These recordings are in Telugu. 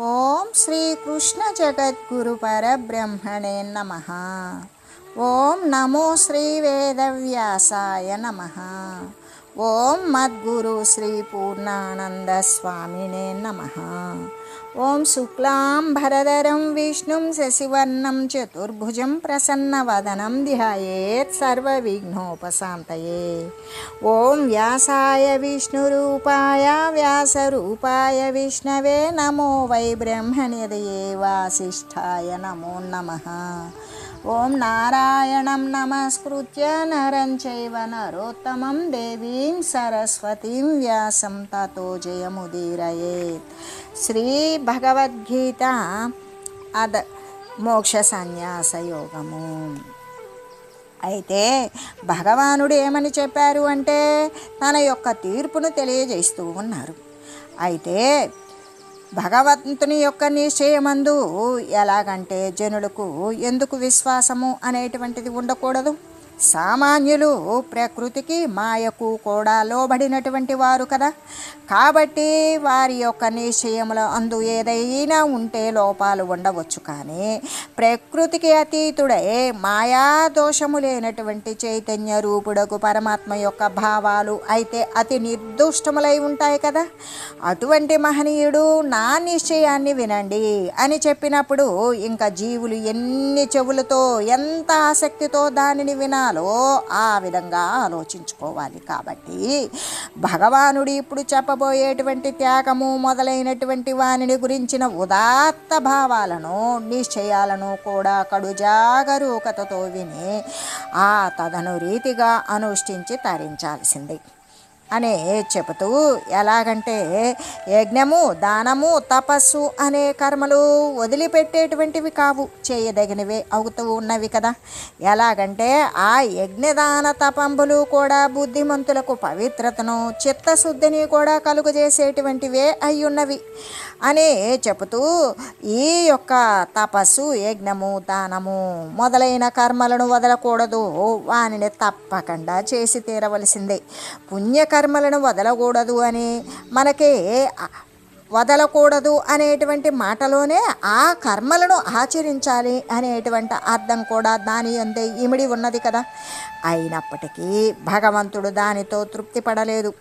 ఓం శ్రీ కృష్ణ జగద్గురు పరబ్రహ్మణే నమః. ఓం నమో శ్రీ వేదవ్యాసాయ నమః. ఓం మద్గురు శ్రీ పూర్ణానంద స్వామినే నమః. ఓం శుక్లాంబరధరం విష్ణుం శశివర్ణం చతుర్భుజం ప్రసన్నవదనం ధ్యాయేత్ సర్వవిఘ్నోపశాంతయే. ఓం వ్యాసాయ విష్ణురూపాయ వ్యాసరూపాయ విష్ణవే నమో వై బ్రహ్మనిధయే వాసిష్ఠాయ నమో నమః. ఓం నారాయణం నమస్కృత్య నరం చైవ నరోత్తమం దేవీం సరస్వతీం వ్యాసం తతో జయముదీరయేత్. శ్రీ భగవద్గీత మోక్ష సన్యాస యోగము. అయితే భగవానుడు ఏమని చెప్పారు అంటే తన యొక్క తీర్పును తెలియజేస్తూ ఉన్నారు. అయితే భగవంతుని యొక్క నిశ్చయమందు ఎలాగంటే జనులకు ఎందుకు విశ్వాసము అనేటువంటిది ఉండకూడదు. సామాన్యులు ప్రకృతికి మాయకు కూడా లోబడినటువంటి వారు కదా. కాబట్టి వారి యొక్క నిశ్చయముల అందు ఏదైనా ఉంటే లోపాలు ఉండవచ్చు. కానీ ప్రకృతికి అతీతుడై మాయా దోషము లేనటువంటి చైతన్య రూపుడకు పరమాత్మ యొక్క భావాలు అయితే అతి నిర్దుష్టములై ఉంటాయి కదా. అటువంటి మహనీయుడు నా నిశ్చయాన్ని వినండి అని చెప్పినప్పుడు ఇంకా జీవులు ఎన్ని చెవులతో ఎంత ఆసక్తితో దానిని వినాలి ఆ విధంగా ఆలోచించుకోవాలి. కాబట్టి భగవానుడు ఇప్పుడు చెప్పబోయేటువంటి త్యాగము మొదలైనటువంటి వానిని గురించిన ఉదాత్త భావాలను నిశ్చయాలను కూడా కడు జాగరూకతతో విని ఆ తదను రీతిగా అనుష్ఠించి తరించాల్సింది అనే చెబుతూ ఎలాగంటే యజ్ఞము దానము తపస్సు అనే కర్మలు వదిలిపెట్టేటువంటివి కావు, చేయదగినవే అవుతూ ఉన్నవి కదా. ఎలాగంటే ఆ యజ్ఞదాన తపంబులు కూడా బుద్ధిమంతులకు పవిత్రతను చిత్తశుద్ధిని కూడా కలుగజేసేటువంటివే అయ్యున్నవి అని చెబుతూ ఈ యొక్క తపస్సు యజ్ఞము దానము మొదలైన కర్మలను వదలకూడదు, వానిని తప్పకుండా చేసి తీరవలసిందే. పుణ్యకర్మలను వదలకూడదు అని మనకి వదలకూడదు అనేటువంటి మాటలోనే ఆ కర్మలను ఆచరించాలి అనేటువంటి అర్థం కూడా దాని అందే ఇమిడి ఉన్నది కదా. అయినప్పటికీ భగవంతుడు దానితో తృప్తి పడలేదు.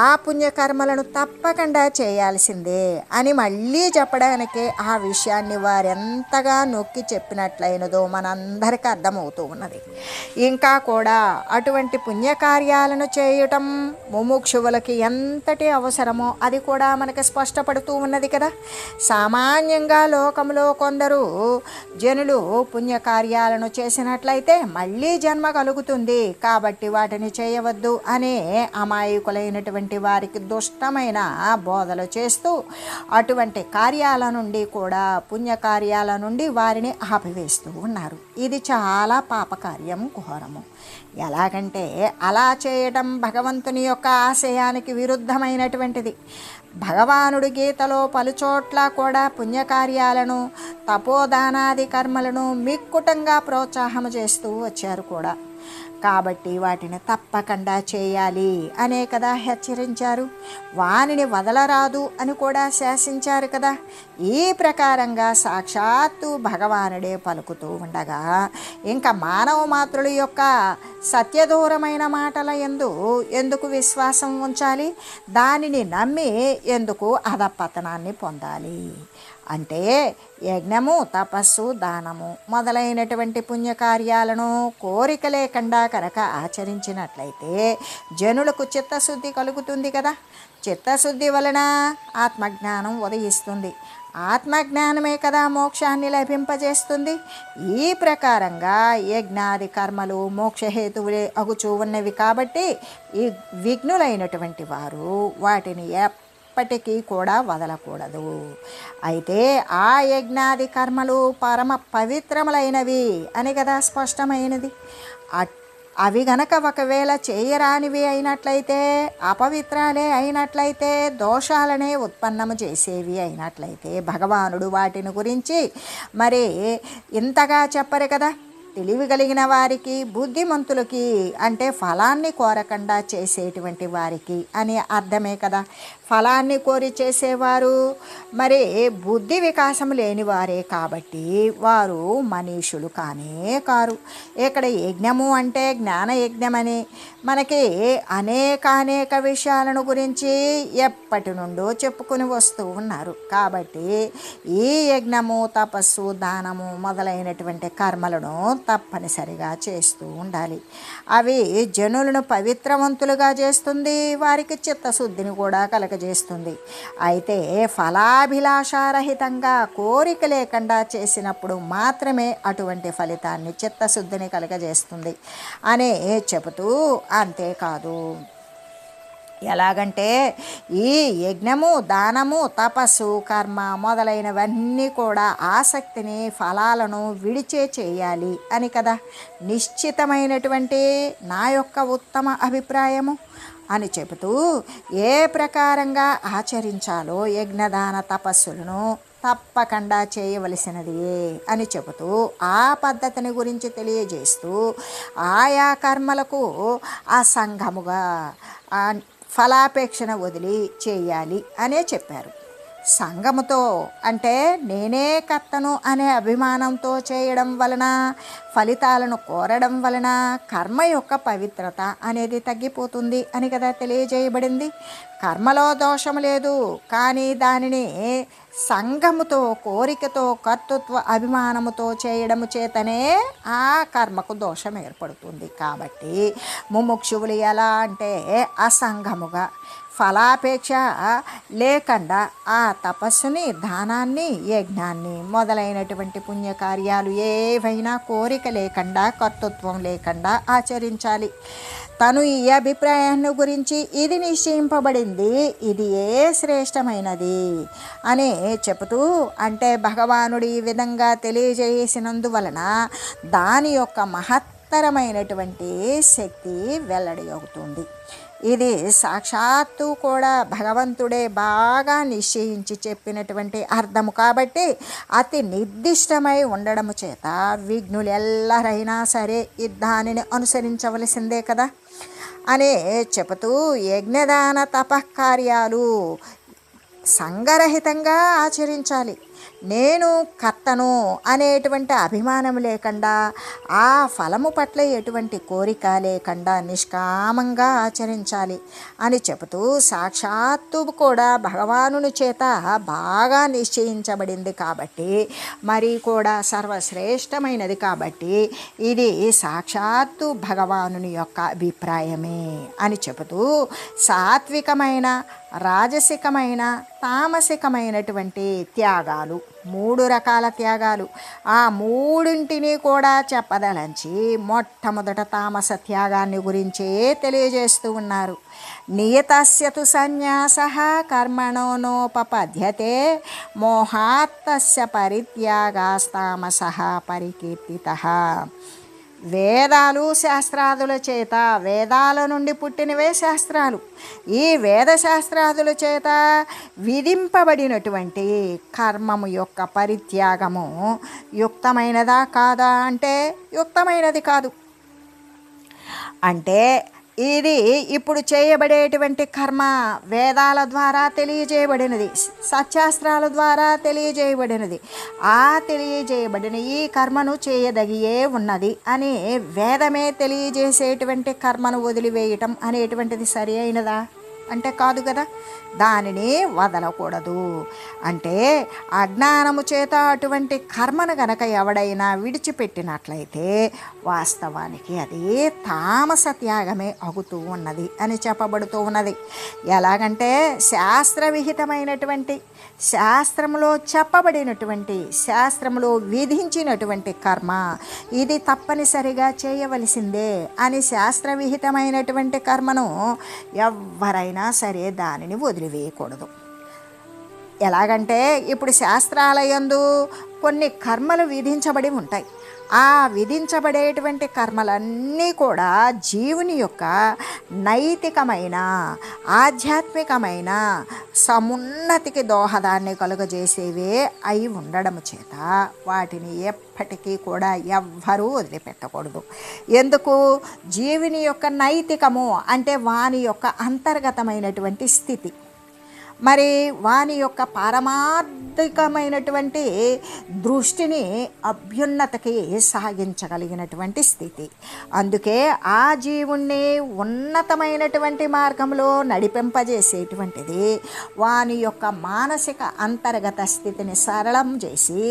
ఆ పుణ్యకర్మలను తప్పకుండా చేయాల్సిందే అని మళ్ళీ చెప్పడానికి ఆ విషయాన్ని వారెంతగా నొక్కి చెప్పినట్లయినదో మనందరికీ అర్థమవుతూ ఉన్నది. ఇంకా కూడా అటువంటి పుణ్యకార్యాలను చేయటం ముముక్షువులకి ఎంతటి అవసరమో అది కూడా మనకి స్పష్టపడుతూ ఉన్నది కదా. సామాన్యంగా లోకంలో కొందరు జనులు పుణ్యకార్యాలను చేసినట్లయితే మళ్ళీ జన్మ కలుగుతుంది కాబట్టి వాటిని చేయవద్దు అనే అమాయకులైనటువంటి వారికి దుష్టమైన బోధలు చేస్తూ అటువంటి కార్యాల నుండి కూడా పుణ్యకార్యాల నుండి వారిని ఆపివేస్తూ ఉన్నారు. ఇది చాలా పాపకార్యము, ఘోరము. ఎలాగంటే అలా చేయడం భగవంతుని యొక్క ఆశయానికి విరుద్ధమైనటువంటిది. భగవానుడు గీతలో పలుచోట్ల కూడా పుణ్యకార్యాలను తపోదానాది కర్మలను మిక్కుటంగా ప్రోత్సాహం చేస్తూ వచ్చారు కూడా. కాబట్టి వాటిని తప్పకుండా చేయాలి అనే కదా హెచ్చరించారు. వానిని వదలరాదు అని కూడా శాసించారు కదా. ఈ ప్రకారంగా సాక్షాత్తు భగవానుడే పలుకుతూ ఉండగా ఇంకా మానవ మాతృల యొక్క సత్యదూరమైన మాటల ఎందుకు విశ్వాసం ఉంచాలి, దానిని నమ్మి ఎందుకు అధపతనాన్ని పొందాలి. అంటే యజ్ఞము తపస్సు దానము మొదలైనటువంటి పుణ్యకార్యాలను కోరిక లేకుండా కనుక ఆచరించినట్లయితే జనులకు చిత్తశుద్ధి కలుగుతుంది కదా. చిత్తశుద్ధి వలన ఆత్మజ్ఞానం ఉదయిస్తుంది. ఆత్మజ్ఞానమే కదా మోక్షాన్ని లభింపజేస్తుంది. ఈ ప్రకారంగా యజ్ఞాది కర్మలు మోక్షహేతువులే అగుచూ ఉన్నవి కాబట్టి ఈ విఘ్నులైనటువంటి వారు వాటిని ఎప్పటికీ కూడా వదలకూడదు. అయితే ఆ యజ్ఞాది కర్మలు పరమ పవిత్రములైనవి అని కదా స్పష్టమైనది. అవి గనక ఒకవేళ చేయరానివి అయినట్లయితే, అపవిత్రాలే అయినట్లయితే, దోషాలనే ఉత్పన్నము చేసేవి అయినట్లయితే భగవానుడు వాటిని గురించి మరి ఇంతగా చెప్పరు కదా. తెలివి కలిగిన వారికి, బుద్ధిమంతులకి అంటే ఫలాన్ని కోరకుండా చేసేటువంటి వారికి అని అర్థమే కదా. ఫలాన్ని కోరి చేసేవారు మరి బుద్ధి వికాసం లేని వారే కాబట్టి వారు మనీషులు కానే కారు. ఇక్కడ యజ్ఞము అంటే జ్ఞాన యజ్ఞమని మనకి అనేక విషయాలను గురించి ఎప్పటి నుండో చెప్పుకొని వస్తూ ఉన్నారు. కాబట్టి ఈ యజ్ఞము, తపస్సు, దానము మొదలైనటువంటి కర్మలను తప్పనిసరిగా చేస్తూ ఉండాలి. అవి జనులను పవిత్రవంతులుగా చేస్తుంది, వారికి చిత్తశుద్ధిని కూడా కలగజేస్తుంది. అయితే ఫలాభిలాషారహితంగా కోరిక లేకుండా చేసినప్పుడు మాత్రమే అటువంటి ఫలితాన్ని, చిత్తశుద్ధిని కలగజేస్తుంది అని చెబుతూ, అంతేకాదు ఎలాగంటే ఈ యజ్ఞము, దానము, తపస్సు, కర్మ మొదలైనవన్నీ కూడా ఆసక్తిని, ఫలాలను విడిచే చేయాలి అని కదా నిశ్చితమైనటువంటి నా యొక్క ఉత్తమ అభిప్రాయము అని చెబుతూ, ఏ ప్రకారంగా ఆచరించాలో యజ్ఞదాన తపస్సులను తప్పకుండా చేయవలసినది అని చెబుతూ ఆ పద్ధతిని గురించి తెలియజేస్తూ ఆయా కర్మలకు అసంగముగా ఫలాపేక్షణ వదిలి చేయాలి అనే చెప్పారు. సంగముతో అంటే నేనే కర్తను అనే అభిమానంతో చేయడం వలన, ఫలితాలను కోరడం వలన కర్మ యొక్క పవిత్రత అనేది తగ్గిపోతుంది అని కదా తెలియజేయబడింది. కర్మలో దోషం లేదు, కానీ దానిని సంగముతో, కోరికతో, కర్తృత్వ అభిమానముతో చేయడం చేతనే ఆ కర్మకు దోషం ఏర్పడుతుంది. కాబట్టి ముముక్షువులు ఎలా అంటే అసంగముగా, ఫలాపేక్ష లేకుండా ఆ తపస్సుని, దానాన్ని, యజ్ఞాన్ని మొదలైనటువంటి పుణ్యకార్యాలు ఏవైనా కోరిక లేకుండా, కర్తృత్వం లేకుండా ఆచరించాలి. తను ఈ అభిప్రాయాన్ని గురించి ఇది నిశ్చయింపబడింది, ఇది శ్రేష్టమైనది అని చెబుతూ, అంటే భగవానుడు ఈ విధంగా తెలియజేసినందువలన దాని యొక్క మహత్తరమైనటువంటి శక్తి వెల్లడి అవుతుంది. ఇది సాక్షాత్తు కూడా భగవంతుడే బాగా నిశ్చయించి చెప్పినటువంటి అర్థము కాబట్టి అతి నిర్దిష్టమై ఉండడము చేత విఘ్నులెల్లరైనా సరే దానిని అనుసరించవలసిందే కదా అని చెబుతూ, యజ్ఞదాన తపకార్యాలు సంగరహితంగా ఆచరించాలి. నేను కర్తను అనేటువంటి అభిమానం లేకుండా, ఆ ఫలము పట్ల ఎటువంటి కోరిక లేకుండా నిష్కామంగా ఆచరించాలి అని చెబుతూ, సాక్షాత్తు కూడా భగవానుని చేత బాగా నిశ్చయించబడింది కాబట్టి, మరి కూడా సర్వశ్రేష్టమైనది కాబట్టి ఇది సాక్షాత్తు భగవానుని యొక్క అభిప్రాయమే అని చెబుతూ, సాత్వికమైన, రాజసికమైన, తామసికమైనటువంటి త్యాగాలు, 3 రకాల త్యాగాలు, ఆ మూడింటిని కూడా చెప్పదలంచి మొట్టమొదట తామస త్యాగాన్ని గురించే తెలియజేస్తూ ఉన్నారు. నియతస్యతు సన్యాసః కర్మణో నోపపద్యతే మోహాత్తస్య పరిత్యాగాస్తామసః పరికీర్తితః. వేదాలు శాస్త్రాదుల చేత, వేదాల నుండి పుట్టినవే శాస్త్రాలు, ఈ వేద శాస్త్రాదుల చేత విధింపబడినటువంటి కర్మము యొక్క పరిత్యాగము యుక్తమైనదా కాదా అంటే యుక్తమైనది కాదు. అంటే ఇది ఇప్పుడు చేయబడేటువంటి కర్మ వేదాల ద్వారా తెలియజేయబడినది, సత్శాస్త్రాల ద్వారా తెలియజేయబడినది. ఆ తెలియజేయబడిన ఈ కర్మను చేయదగియే ఉన్నది అని వేదమే తెలియజేసేటువంటి కర్మను వదిలివేయటం అనేటువంటిది సరి అయినదా అంటే కాదు కదా. దానిని వదలకూడదు. అంటే అజ్ఞానము చేత అటువంటి కర్మను గనక ఎవడైనా విడిచిపెట్టినట్లయితే వాస్తవానికి అది తామస త్యాగమే అవుతూ ఉన్నది అని చెప్పబడుతూ ఉన్నది. ఎలాగంటే శాస్త్రవిహితమైనటువంటి, శాస్త్రంలో చెప్పబడినటువంటి, శాస్త్రంలో విధించినటువంటి కర్మ ఇది తప్పనిసరిగా చేయవలసిందే అని శాస్త్రవిహితమైనటువంటి కర్మను ఎవరైనా సరే దానిని వదిలివేయకూడదు. ఎలాగంటే ఇప్పుడు శాస్త్రాలయందు కొన్ని కర్మలు విధించబడి ఉంటాయి. ఆ విధించబడేటువంటి కర్మలన్నీ కూడా జీవుని యొక్క నైతికమైన ఆధ్యాత్మికమైన సమున్నతికి దోహదాన్ని కలుగజేసేవే అయి ఉండడం చేత వాటిని ఎప్పటికీ కూడా ఎవ్వరూ వదిలిపెట్టకూడదు. ఎందుకు? జీవుని యొక్క నైతికము అంటే వాని యొక్క అంతర్గతమైనటువంటి స్థితి, మరి వాని యొక్క పారమార్థికమైనటువంటి దృష్టిని అభ్యున్నతకి సాగించగలిగినటువంటి స్థితి. అందుకే ఆ జీవుణ్ణి ఉన్నతమైనటువంటి మార్గంలో నడిపింపజేసేటువంటిది వాని యొక్క మానసిక అంతర్గత స్థితిని సరళం చేసి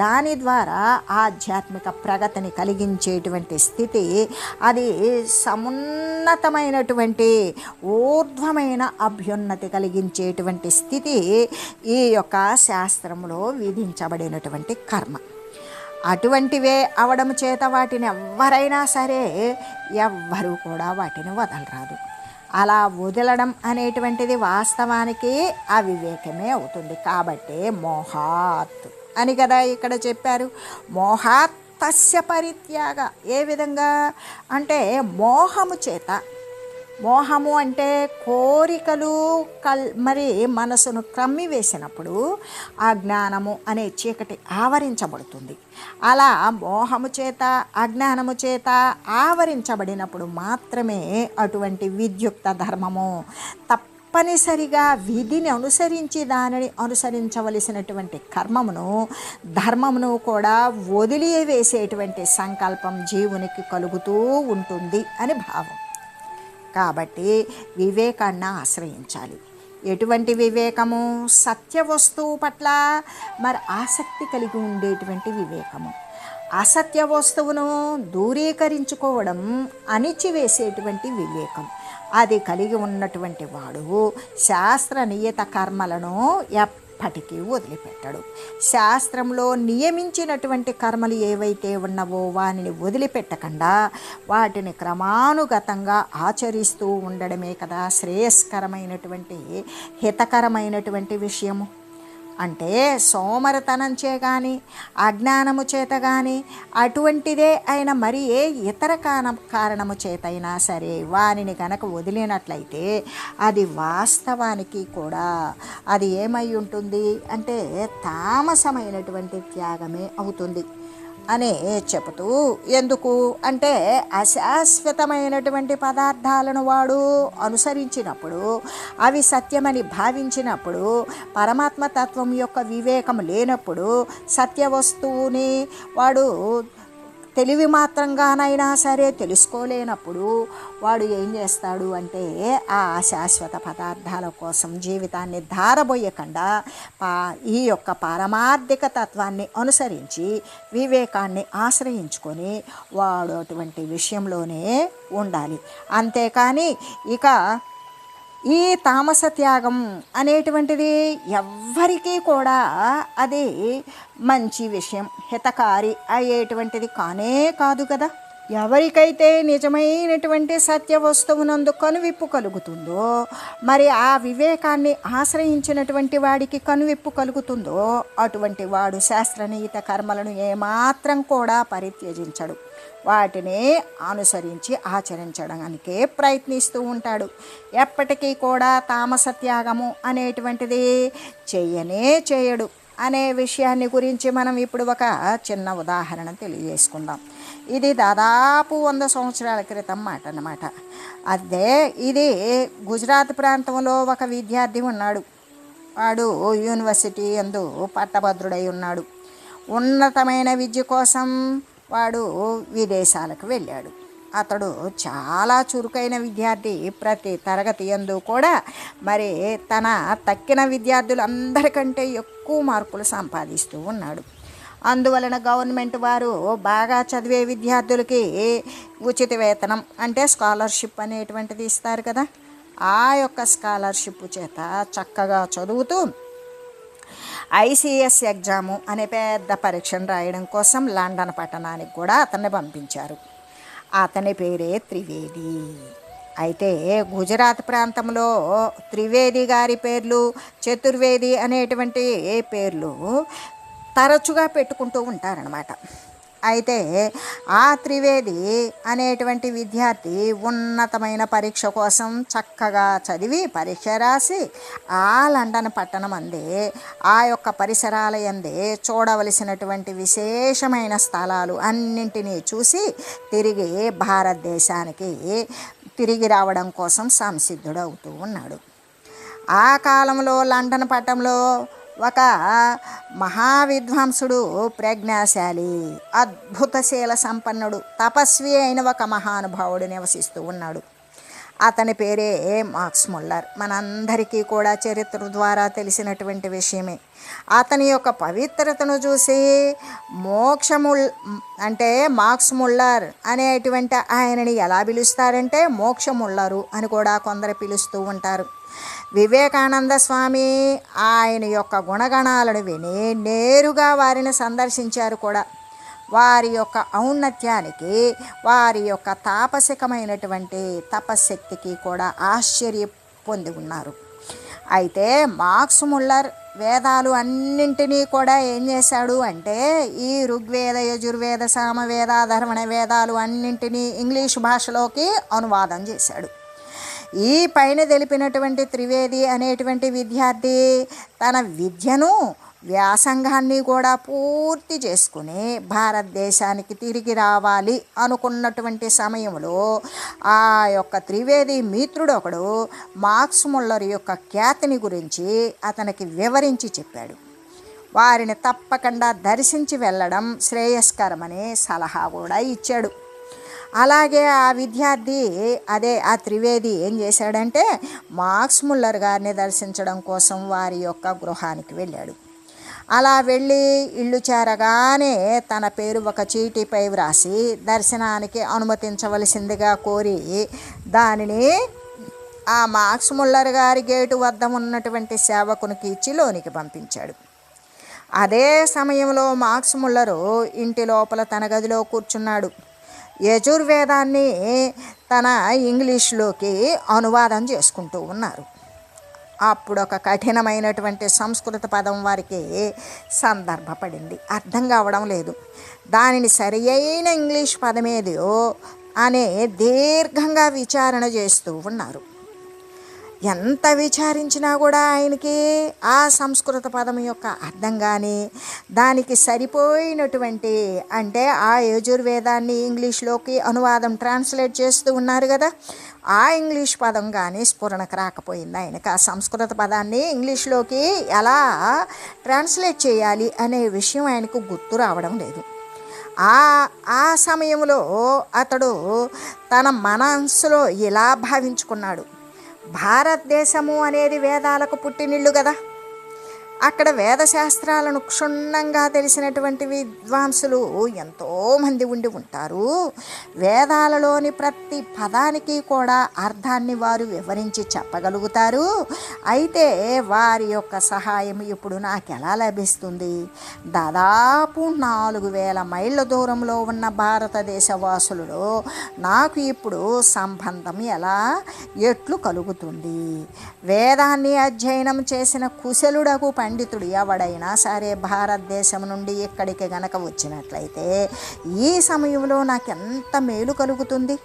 దాని ద్వారా ఆధ్యాత్మిక ప్రగతిని కలిగించేటువంటి స్థితి, అది సమున్నతమైనటువంటి ఊర్ధ్వమైన అభ్యున్నతి కలిగించేటువంటి స్థితి ఈ యొక్క శాస్త్రంలో విధించబడినటువంటి కర్మ. అటువంటివే అవడం చేత వాటిని ఎవరైనా సరే ఎవ్వరూ కూడా వాటిని వదలరాదు. అలా వదలడం అనేటువంటిది వాస్తవానికి అవివేకమే అవుతుంది. కాబట్టి మోహాత్ అని కదా ఇక్కడ చెప్పారు. మోహాత్ తస్య పరిత్యాగ. ఏ విధంగా అంటే మోహము చేత, మోహము అంటే కోరికలు మరి మనసును క్రమ్మివేసినప్పుడు ఆ జ్ఞానము అనే చీకటి ఆవరించబడుతుంది. అలా మోహము చేత అజ్ఞానము చేత ఆవరించబడినప్పుడు మాత్రమే అటువంటి విద్యుక్త ధర్మము తప్పనిసరిగా విధిని అనుసరించి దానిని అనుసరించవలసినటువంటి కర్మమును ధర్మమును కూడా వదిలివేసేటువంటి సంకల్పం జీవునికి కలుగుతూ ఉంటుంది అని భావం. కాబట్టి వివేకాన్ని ఆశ్రయించాలి. ఎటువంటి వివేకము? సత్య వస్తువు పట్ల మరి ఆసక్తి కలిగి ఉండేటువంటి వివేకము. అసత్య వస్తువును దూరీకరించుకోవడం, అణిచివేసేటువంటి వివేకం. అది కలిగి ఉన్నటువంటి వాడు శాస్త్ర నియత కర్మలను ఎప్పటికీ వదిలిపెట్టడు. శాస్త్రంలో నియమించినటువంటి కర్మలు ఏవైతే ఉన్నవో వానిని వదిలిపెట్టకుండా వాటిని క్రమానుగతంగా ఆచరిస్తూ ఉండడమే కదా శ్రేయస్కరమైనటువంటి హితకరమైనటువంటి విషయము. అంటే సోమరితనంచే కానీ అజ్ఞానము చేత కానీ అటువంటిదే అయిన మరి ఏ ఇతర కారణము చేతైనా సరే వానిని కనుక వదిలినట్లయితే అది వాస్తవానికి కూడా అది ఏమై ఉంటుంది అంటే తామసమైనటువంటి త్యాగమే అవుతుంది అనే చెబుతూ, ఎందుకు అంటే అశాశ్వతమైనటువంటి పదార్థాలను వాడు అనుసరించినప్పుడు, అవి సత్యమని భావించినప్పుడు, పరమాత్మతత్వం యొక్క వివేకం లేనప్పుడు, సత్య వస్తువుని వాడు తెలివి మాత్రంగానైనా సరే తెలుసుకోలేనప్పుడు వాడు ఏం చేస్తాడు అంటే ఆ శాశ్వత పదార్థాల కోసం జీవితాన్ని ధారబోయకుండా ఈ యొక్క పారమార్థిక తత్వాన్ని అనుసరించి వివేకాన్ని ఆశ్రయించుకొని వాడు అటువంటి విషయంలోనే ఉండాలి. అంతేకాని ఇక ఈ తామస త్యాగం అనేటువంటిది ఎవ్వరికీ కూడా అది మంచి విషయం, హితకారి అయ్యేటువంటిది కానే కాదు కదా. ఎవరికైతే నిజమైనటువంటి సత్య వస్తువునందు కనువిప్పు కలుగుతుందో, మరి ఆ వివేకాన్ని ఆశ్రయించినటువంటి వాడికి కనువిప్పు కలుగుతుందో అటువంటి వాడు శాస్త్రనీత కర్మలను ఏమాత్రం కూడా పరిత్యజించడు. వాటిని అనుసరించి ఆచరించడానికే ప్రయత్నిస్తూ ఉంటాడు. ఎప్పటికీ కూడా తామస త్యాగము అనేటువంటిది చేయడు అనే విషయాన్ని గురించి మనం ఇప్పుడు ఒక చిన్న ఉదాహరణ తెలియజేసుకుందాం. ఇది దాదాపు 100 సంవత్సరాల క్రితం మాట అన్నమాట. అదే ఇది గుజరాత్ ప్రాంతంలో ఒక విద్యార్థి ఉన్నాడు. వాడు యూనివర్సిటీ యందు పట్టభద్రుడై ఉన్నాడు. ఉన్నతమైన విద్య కోసం వాడు విదేశాలకు వెళ్ళాడు. అతడు చాలా చురుకైన విద్యార్థి. ప్రతి తరగతి యందు కూడా మరి తన తక్కిన విద్యార్థులందరికంటే ఎక్కువ మార్కులు సంపాదిస్తూ ఉన్నాడు. అందువలన గవర్నమెంట్ వారు బాగా చదివే విద్యార్థులకి ఉచిత వేతనం అంటే స్కాలర్షిప్ అనేటువంటిది ఇస్తారు కదా. ఆ యొక్క స్కాలర్షిప్ చేత చక్కగా చదువుతూ ICS ఎగ్జాము అనే పెద్ద పరీక్షను రాయడం కోసం లండన్ పట్టణానికి కూడా అతన్ని పంపించారు. అతని పేరే త్రివేది. అయితే గుజరాత్ ప్రాంతంలో త్రివేది గారి పేర్లు, చతుర్వేది అనేటువంటి పేర్లు తరచుగా పెట్టుకుంటూ ఉంటారనమాట. అయితే ఆ త్రివేది అనేటువంటి విద్యార్థి ఉన్నతమైన పరీక్ష కోసం చక్కగా చదివి పరీక్ష రాసి ఆ లండన్ పట్టణం అందే ఆ యొక్క పరిసరాల యందే చూడవలసినటువంటి విశేషమైన స్థలాలు అన్నింటినీ చూసి తిరిగి భారతదేశానికి తిరిగి రావడం కోసం సంసిద్ధుడవుతూ ఉన్నాడు. ఆ కాలంలో లండన్ పట్టణంలో ఒక మహావిద్వాంసుడు, ప్రజ్ఞాశాలి, అద్భుతశీల సంపన్నుడు, తపస్వి అయిన ఒక మహానుభావుడు నివసిస్తూ ఉన్నాడు. అతని పేరే మాక్స్ ముల్లర్. మనందరికీ కూడా చరిత్ర ద్వారా తెలిసినటువంటి విషయమే. అతని యొక్క పవిత్రతను చూసి అంటే మాక్స్ ముల్లర్ అనేటువంటి ఆయనని ఎలా పిలుస్తారంటే మోక్షముల్లరు అని కూడా కొందరు పిలుస్తూ ఉంటారు. వివేకానంద స్వామి ఆయన యొక్క గుణగణాలను విని నేరుగా వారిని సందర్శించారు కూడా. వారి యొక్క ఔన్నత్యానికి, వారి యొక్క తాపసికమైనటువంటి తపశ్శక్తికి కూడా ఆశ్చర్య పొంది ఉన్నారు. అయితే మాక్స్ ముల్లర్ వేదాలు అన్నింటినీ కూడా ఏం చేశాడు అంటే ఈ ఋగ్వేద, యజుర్వేద, సామవేద, అధర్వణ వేదాలు అన్నింటినీ ఇంగ్లీష్ భాషలోకి అనువాదం చేశాడు. ఈ పైన తెలిపినటువంటి త్రివేది అనేటువంటి విద్యార్థి తన విద్యను, వ్యాసంగాన్ని కూడా పూర్తి చేసుకుని భారతదేశానికి తిరిగి రావాలి అనుకున్నటువంటి సమయంలో ఆ యొక్క త్రివేది మిత్రుడు ఒకడు మాక్స్ ముల్లర్ యొక్క ఖ్యాతిని గురించి అతనికి వివరించి చెప్పాడు. వారిని తప్పకుండా దర్శించి వెళ్ళడం శ్రేయస్కరమని సలహా కూడా ఇచ్చాడు. అలాగే ఆ విద్యార్థి ఆ త్రివేది ఏం చేశాడంటే మాక్స్ ముల్లర్ గారిని దర్శించడం కోసం వారి యొక్క గృహానికి వెళ్ళాడు. అలా వెళ్ళి ఇల్లు చేరగానే తన పేరు ఒక చీటీపై వ్రాసి దర్శనానికి అనుమతించవలసిందిగా కోరి దానిని ఆ మాక్స్ ముల్లర్ గారి గేటు వద్ద ఉన్నటువంటి సేవకునికి ఇచ్చి లోనికి పంపించాడు. అదే సమయంలో మాక్స్ ముల్లరు ఇంటి లోపల తన గదిలో కూర్చున్నాడు. యజుర్వేదాన్ని తన ఇంగ్లీష్లోకి అనువాదం చేసుకుంటూ ఉన్నారు. అప్పుడు ఒక కఠినమైనటువంటి సంస్కృత పదం వారికి సందర్భపడింది. అర్థం కావడం లేదు. దానిని సరి అయిన ఇంగ్లీష్ పదమేదో అనే దీర్ఘంగా విచారణ చేస్తూ ఉన్నారు. ఎంత విచారించినా కూడా ఆయనకి ఆ సంస్కృత పదం యొక్క అర్థం కానీ దానికి సరిపోయినటువంటి అంటే ఆ యజుర్వేదాన్ని ఇంగ్లీష్లోకి అనువాదం ట్రాన్స్లేట్ చేస్తూ ఉన్నారు కదా, ఆ ఇంగ్లీష్ పదం కానీ స్ఫురణకు రాకపోయింది ఆయనకు. ఆ సంస్కృత పదాన్ని ఇంగ్లీష్లోకి ఎలా ట్రాన్స్లేట్ చేయాలి అనే విషయం ఆయనకు గుర్తు రావడం లేదు. ఆ సమయంలో అతడు తన మనస్సులో ఇలా భావించుకున్నాడు, భారతదేశము అనేది వేదాలకు పుట్టినిల్లు కదా, అక్కడ వేదశాస్త్రాలను క్షుణ్ణంగా తెలిసినటువంటి విద్వాంసులు ఎంతోమంది ఉండి ఉంటారు. వేదాలలోని ప్రతి పదానికి కూడా అర్థాన్ని వారు వివరించి చెప్పగలుగుతారు. అయితే వారి యొక్క సహాయం ఇప్పుడు నాకు ఎలా లభిస్తుంది? దాదాపు 4000 మైళ్ళ దూరంలో ఉన్న భారతదేశ వాసులలో నాకు ఇప్పుడు సంబంధం ఎట్లు కలుగుతుంది? వేదాన్ని అధ్యయనం చేసిన కుశలుడకు పండితుడు ఎవడైనా సరే భారతదేశం నుండి ఇక్కడికి గనక వచ్చినట్లయితే ఈ సమయంలో నాకు ఎంత మేలు కలుగుతుంది?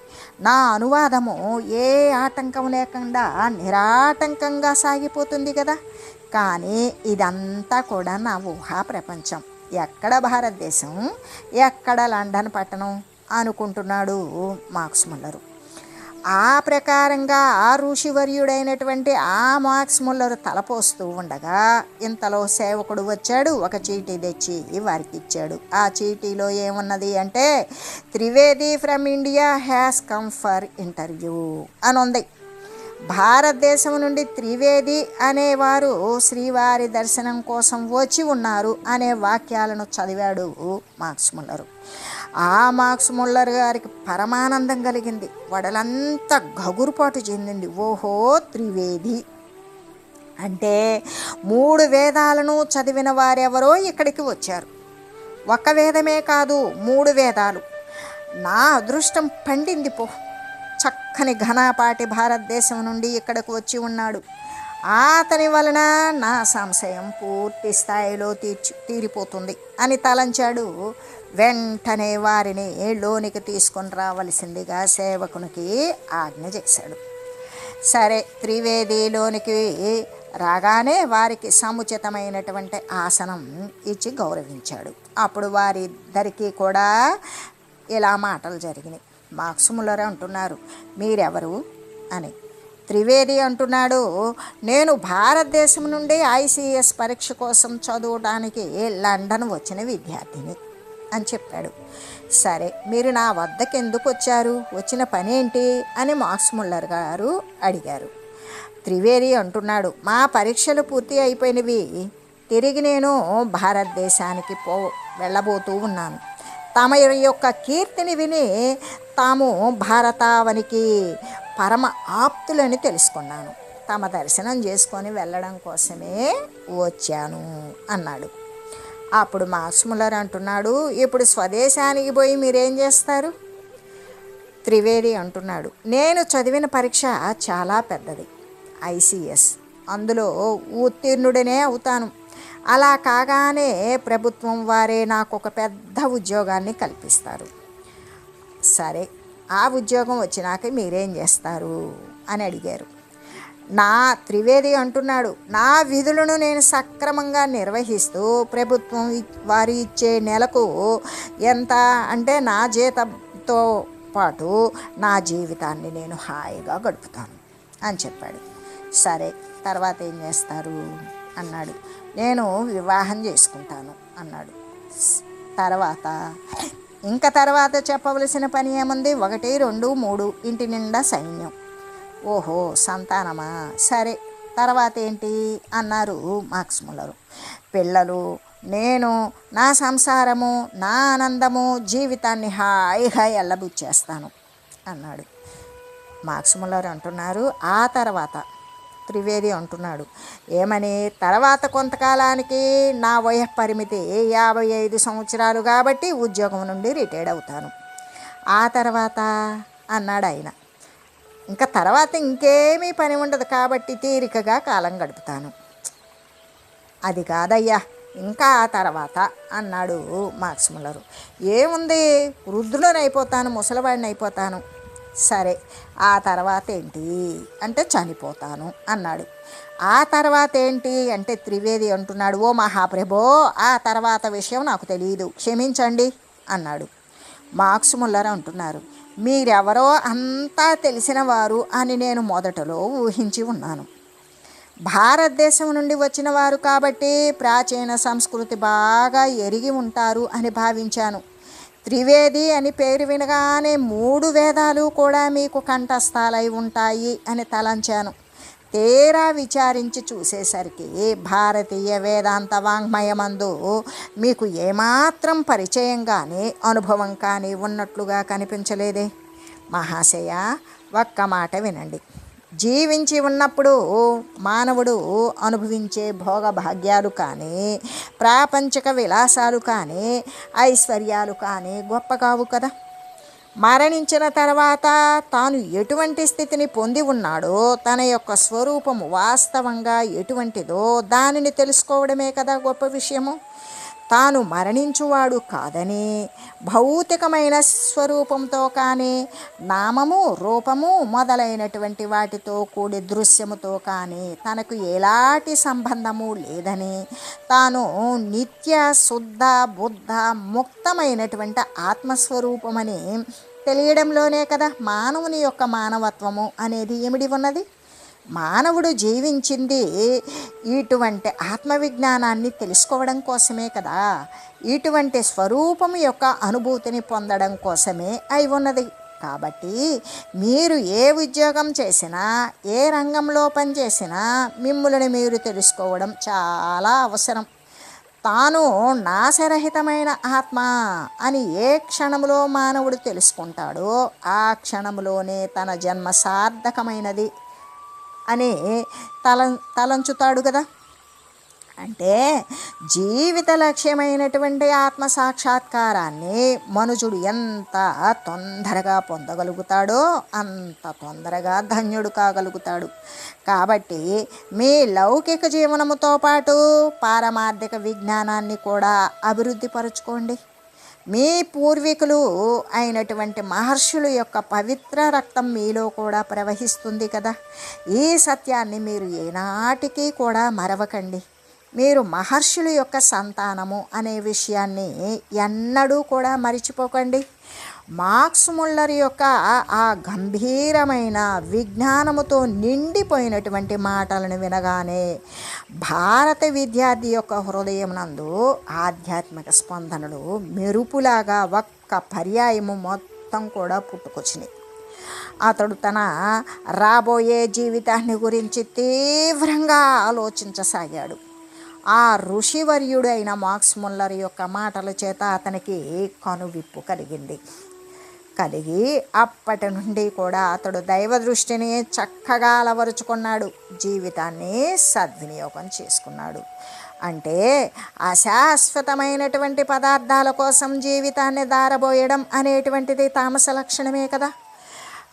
నా అనువాదము ఏ ఆటంకం లేకుండా నిరాటంకంగా సాగిపోతుంది కదా. కానీ ఇదంతా కూడా నా ఊహా ప్రపంచం. ఎక్కడ భారతదేశం, ఎక్కడ లండన్ పట్టణం అనుకుంటున్నాడు మాక్స్ ముల్లరు. ఆ ప్రకారంగా ఆ ఋషివర్యుడైనటువంటి ఆ మాక్స్ ముల్లరు తలపోస్తూ ఉండగా ఇంతలో సేవకుడు వచ్చాడు. ఒక చీటీ తెచ్చి వారికి ఇచ్చాడు. ఆ చీటీలో ఏమున్నది అంటే Trivedi from India has come for interview అని ఉంది. భారతదేశం నుండి త్రివేది అనేవారు శ్రీవారి దర్శనం కోసం వచ్చి ఉన్నారు అనే వాక్యాలను చదివాడు మాక్స్ ముల్లరు. ఆ మాక్స్ ముల్లర్ గారికి పరమానందం కలిగింది. వడలంతా గగురుపాటు చెందింది. ఓహో, త్రివేది అంటే 3 వేదాలను చదివిన వారెవరో ఇక్కడికి వచ్చారు. ఒక వేదమే కాదు, 3 వేదాలు. నా అదృష్టం పండింది పో. చక్కని ఘనపాటి భారతదేశం నుండి ఇక్కడికి వచ్చి ఉన్నాడు. అతని వలన నా సంశయం పూర్తి స్థాయిలో తీరిపోతుంది అని తలంచాడు. వెంటనే వారిని లోనికి తీసుకొని రావలసిందిగా సేవకునికి ఆజ్ఞ చేశాడు. సరే, త్రివేదిలోనికి రాగానే వారికి సముచితమైనటువంటి ఆసనం ఇచ్చి గౌరవించాడు. అప్పుడు వారిద్దరికీ కూడా ఇలా మాటలు జరిగినాయి. మార్క్స్ ముల్లర్ అంటున్నారు, మీరెవరు అని. త్రివేది అంటున్నాడు, నేను భారతదేశం నుండి ఐసిఎస్ పరీక్ష కోసం చదవడానికి లండన్ వచ్చిన విద్యార్థిని అని చెప్పాడు. సరే, మీరు నా వద్దకు ఎందుకు వచ్చారు, వచ్చిన పని ఏంటి అని మార్క్స్ ముల్లర్ గారు అడిగారు. త్రివేది అంటున్నాడు, మా పరీక్షలు పూర్తి అయిపోయినవి, తిరిగి నేను భారతదేశానికి వెళ్ళబోతూ ఉన్నాను. తమ యొక్క కీర్తిని విని తాము భారతావనికి పరమ ఆప్తులని తెలుసుకున్నాను. తమ దర్శనం చేసుకొని వెళ్ళడం కోసమే వచ్చాను అన్నాడు. అప్పుడు మార్క్స్ ముల్లర్ అంటున్నాడు, ఇప్పుడు స్వదేశానికి పోయి మీరేం చేస్తారు? త్రివేది అంటున్నాడు, నేను చదివిన పరీక్ష చాలా పెద్దది, ఐసిఎస్. అందులో ఉత్తీర్ణుడనే అవుతాను. అలా కాగానే ప్రభుత్వం వారే నాకు ఒక పెద్ద ఉద్యోగాన్ని కల్పిస్తారు. సరే, ఆ ఉద్యోగం వచ్చినాక మీరేం చేస్తారు అని అడిగారు. త్రివేది అంటున్నాడు, నా విధులను నేను సక్రమంగా నిర్వహిస్తూ ప్రభుత్వం వారు ఇచ్చే నెలకు ఎంత అంటే నా జీతంతో పాటు నా జీవితాన్ని నేను హాయిగా గడుపుతాను అని చెప్పాడు. సరే, తర్వాత ఏం చేస్తారు అన్నాడు. నేను వివాహం చేసుకుంటాను అన్నాడు. తర్వాత చెప్పవలసిన పని ఏముంది? 1, 2, 3 ఇంటి నిండా సైన్యం. ఓహో, సంతానమా? సరే, తర్వాత ఏంటి అన్నారు మార్క్స్ ముల్లరు. పిల్లలు, నేను, నా సంసారము, నా ఆనందము, జీవితాన్ని హాయిగా ఎల్లబుచ్చేస్తాను అన్నాడు. మార్క్స్ ముల్లర్ అంటున్నారు, ఆ తర్వాత త్రివేది అంటున్నాడు, ఏమని? తర్వాత కొంతకాలానికి నా వయఃపరిమితి 55 సంవత్సరాలు కాబట్టి ఉద్యోగం నుండి రిటైర్డ్ అవుతాను. ఆ తర్వాత అన్నాడు ఆయన. ఇంకా తర్వాత ఇంకేమీ పని ఉండదు కాబట్టి తీరికగా కాలం గడుపుతాను. అది కాదయ్యా, ఇంకా ఆ తర్వాత అన్నాడు మార్క్స్ ముల్లరు. ఏముంది, వృద్ధుడని అయిపోతాను, ముసలివాడిని అయిపోతాను. సరే, ఆ తర్వాత ఏంటి అంటే చనిపోతాను అన్నాడు. ఆ తర్వాత ఏంటి అంటే త్రివేది అంటున్నాడు, ఓ మహాప్రభో, ఆ తర్వాత విషయం నాకు తెలియదు, క్షమించండి అన్నాడు. మార్క్స్ ముల్లర్ అంటున్నారు, మీరెవరో అంతా తెలిసిన వారు అని నేను మొదటలో ఊహించి ఉన్నాను. భారతదేశం నుండి వచ్చిన వారు కాబట్టి ప్రాచీన సంస్కృతి బాగా ఎరిగి ఉంటారు అని భావించాను. త్రివేది అని పేరు వినగానే 3 వేదాలు కూడా మీకు కంఠస్థాలై ఉంటాయి అని తలంచాను. తీరా విచారించి చూసేసరికి భారతీయ వేదాంత వాంగ్మయమందు మీకు ఏమాత్రం పరిచయం కానీ అనుభవం కానీ ఉన్నట్లుగా కనిపించలేదే. మహాశయ, ఒక్క మాట వినండి. జీవించి ఉన్నప్పుడు మానవుడు అనుభవించే భోగభాగ్యాలు కానీ, ప్రాపంచిక విలాసాలు కానీ, ఐశ్వర్యాలు కానీ గొప్ప కావు కదా. మరణించిన తర్వాత తాను ఎటువంటి స్థితిని పొంది ఉన్నాడో, తన యొక్క స్వరూపము వాస్తవంగా ఎటువంటిదో దానిని తెలుసుకోవడమే కదా గొప్ప విషయము. తాను మరణించువాడు కాదని, భౌతికమైన స్వరూపంతో కానీ, నామము, రూపము మొదలైనటువంటి వాటితో కూడి దృశ్యముతో కానీ తనకు ఎలాంటి సంబంధము లేదని, తాను నిత్య శుద్ధ బుద్ధ ముక్తమైనటువంటి ఆత్మస్వరూపమని తెలియడంలోనే కదా మానవుని యొక్క మానవత్వము అనేది ఇమిడి ఉన్నది. మానవుడు జీవించింది ఇటువంటి ఆత్మవిజ్ఞానాన్ని తెలుసుకోవడం కోసమే కదా, ఇటువంటి స్వరూపం యొక్క అనుభూతిని పొందడం కోసమే అయి ఉన్నది. కాబట్టి మీరు ఏ ఉద్యోగం చేసినా, ఏ రంగంలో పనిచేసినా మిమ్ములను మీరు తెలుసుకోవడం చాలా అవసరం. తాను నాశరహితమైన ఆత్మ అని ఏ క్షణంలో మానవుడు తెలుసుకుంటాడో ఆ క్షణంలోనే తన జన్మ సార్థకమైనది అని తలంచుతాడు కదా. అంటే జీవిత లక్ష్యమైనటువంటి ఆత్మ సాక్షాత్కారాన్ని మనుషుడు ఎంత తొందరగా పొందగలుగుతాడో అంత తొందరగా ధన్యుడు కాగలుగుతాడు. కాబట్టి మీ లౌకిక జీవనముతో పాటు పారమార్థిక విజ్ఞానాన్ని కూడా అభివృద్ధి పరుచుకోండి. మీ పూర్వీకులు అయినటువంటి మహర్షుల యొక్క పవిత్ర రక్తం మీలో కూడా ప్రవహిస్తుంది కదా. ఈ సత్యాన్ని మీరు ఏనాటికి కూడా మరవకండి. మీరు మహర్షుల యొక్క సంతానము అనే విషయాన్ని ఎన్నడూ కూడా మరిచిపోకండి. మార్క్స్ ముల్లర్ యొక్క ఆ గంభీరమైన విజ్ఞానముతో నిండిపోయినటువంటి మాటలను వినగానే భారత విద్యార్థి యొక్క హృదయం నందు ఆధ్యాత్మిక స్పందనలు మెరుపులాగా ఒక్క పర్యాయము మొత్తం కూడా పుట్టుకొచ్చినాయి. అతడు తన రాబోయే జీవితాన్ని గురించి తీవ్రంగా ఆలోచించసాగాడు. ఆ ఋషివర్యుడైన మార్క్స్ ముల్లర్ యొక్క మాటల చేత అతనికి కనువిప్పు కలిగి అప్పటి నుండి కూడా అతడు దైవ దృష్టిని చక్కగా అలవరుచుకున్నాడు. జీవితాన్ని సద్వినియోగం చేసుకున్నాడు. అంటే అశాశ్వతమైనటువంటి పదార్థాల కోసం జీవితాన్ని దారబోయడం అనేటువంటిది తామస లక్షణమే కదా.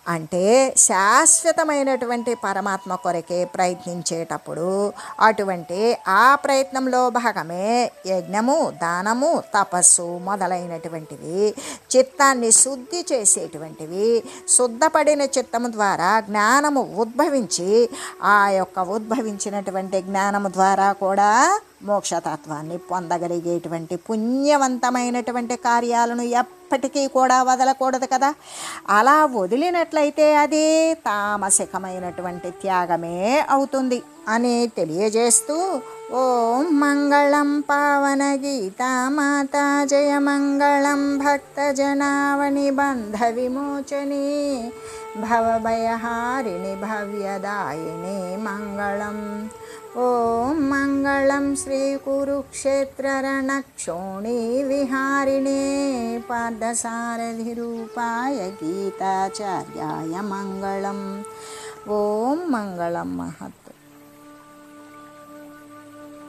అంటే శాశ్వతమైనటువంటి పరమాత్మ కొరకే ప్రయత్నించేటప్పుడు అటువంటి ఆ ప్రయత్నంలో భాగమే యజ్ఞము, దానము, తపస్సు మొదలైనటువంటివి. చిత్తాన్ని శుద్ధి చేసేటువంటివి. శుద్ధపడిన చిత్తము ద్వారా జ్ఞానము ఉద్భవించి ఆ యొక్క ఉద్భవించినటువంటి జ్ఞానము ద్వారా కూడా మోక్షతత్వాన్ని పొందగలిగేటువంటి పుణ్యవంతమైనటువంటి కార్యాలను ఎప్పటికీ కూడా వదలకూడదు కదా. అలా వదిలినట్లయితే అది తామసికమైనటువంటి త్యాగమే అవుతుంది అని తెలియజేస్తూ ఓం మంగళం పావన గీతా మాతా జయ మంగళం భక్తజనావని బంధ విమోచని భవభయహారిణి భవ్యదాయిని మంగళం. ఓం మంగళం శ్రీ కురుక్షేత్ర రణక్షోణి విహారిణే పార్థసారథి రూపాయ గీతాచార్యాయ మంగళం. ఓం మంగళం మహత్.